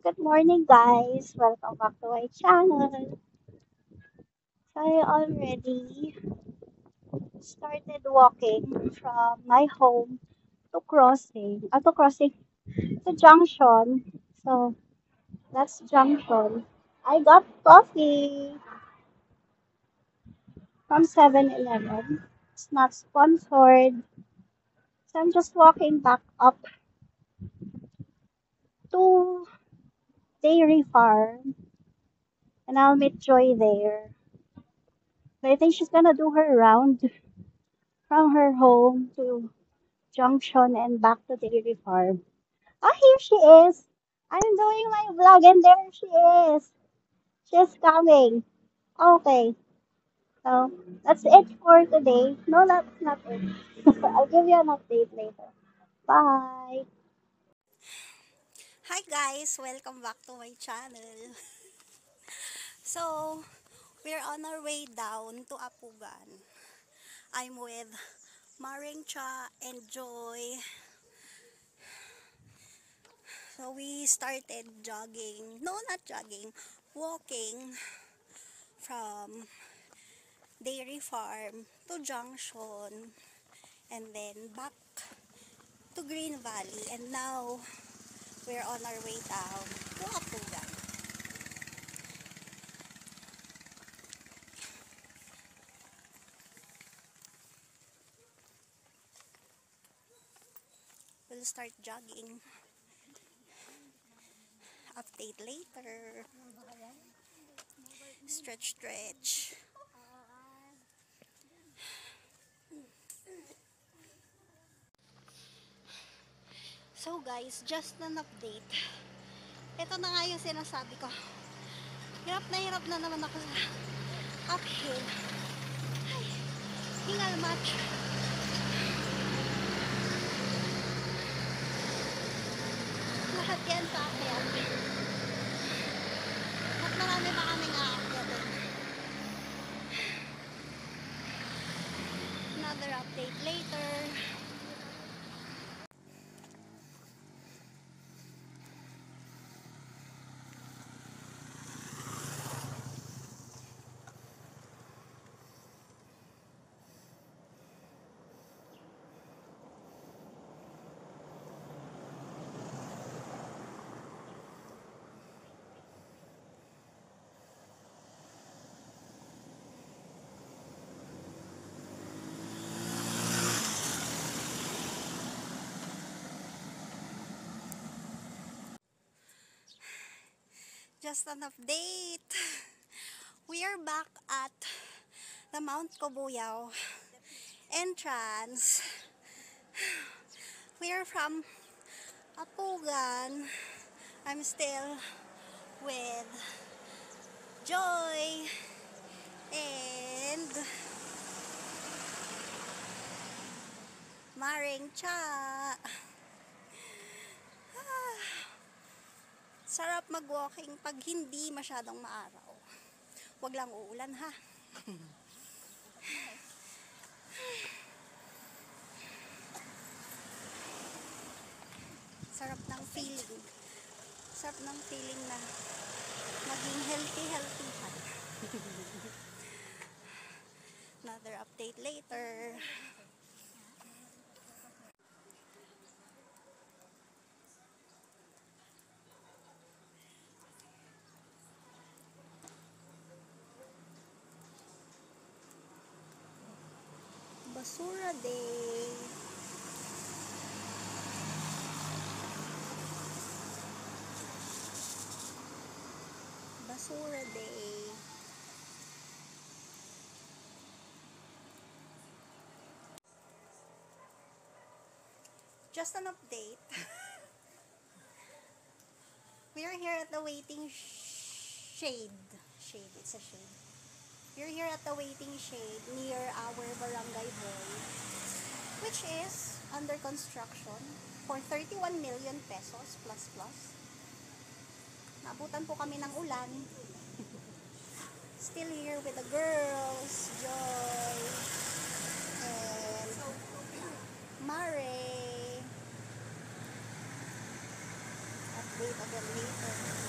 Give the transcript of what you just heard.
Good morning, guys. Welcome back to my channel. So I already started walking from my home to Junction. So that's Junction. I got coffee from 7-Eleven. It's not sponsored. So I'm just walking back up to Dairy Farm and I'll meet Joy there. But I think she's gonna do her round from her home to Junction and back to Dairy Farm. Ah, here she is. I'm doing my vlog and there she is. She's coming. Okay, so that's it for today. No, that's not it. I'll give you an update later. Bye. Hi guys! Welcome back to my channel. So, we're on our way down to Apugan. I'm with Maring Cha and Joy. So, we started jogging. No, not jogging. Walking from Dairy Farm to Junction and then back to Green Valley. And now, we're on our way down to Apugan. We'll start jogging. Update later. Stretch, stretch. So guys, just an update. Ito na nga yung sinasabi ko. Hirap na naman ako sa uphill. Ay, hingal much. Lahat yan sa akin. At marami pa kaming aakyatin. Another update later. Just an update. We are back at the Mount Cobuyaw entrance. We are from Apugan. I'm still with Joy and Maring Cha. Sarap mag-walking pag hindi masyadong maaraw. Wag lang uulan ha. Sarap ng feeling. Sarap ng feeling na maging healthy ka. Another update later. Basura day. Basura day. Just an update. We are here at the waiting shade. Shade, it's a shade. We're here at the waiting shade near our barangay hall, which is under construction for 31 million pesos plus plus. Nabutan po kami ng ulan. Still here with the girls, Joy and Mare. At update again later.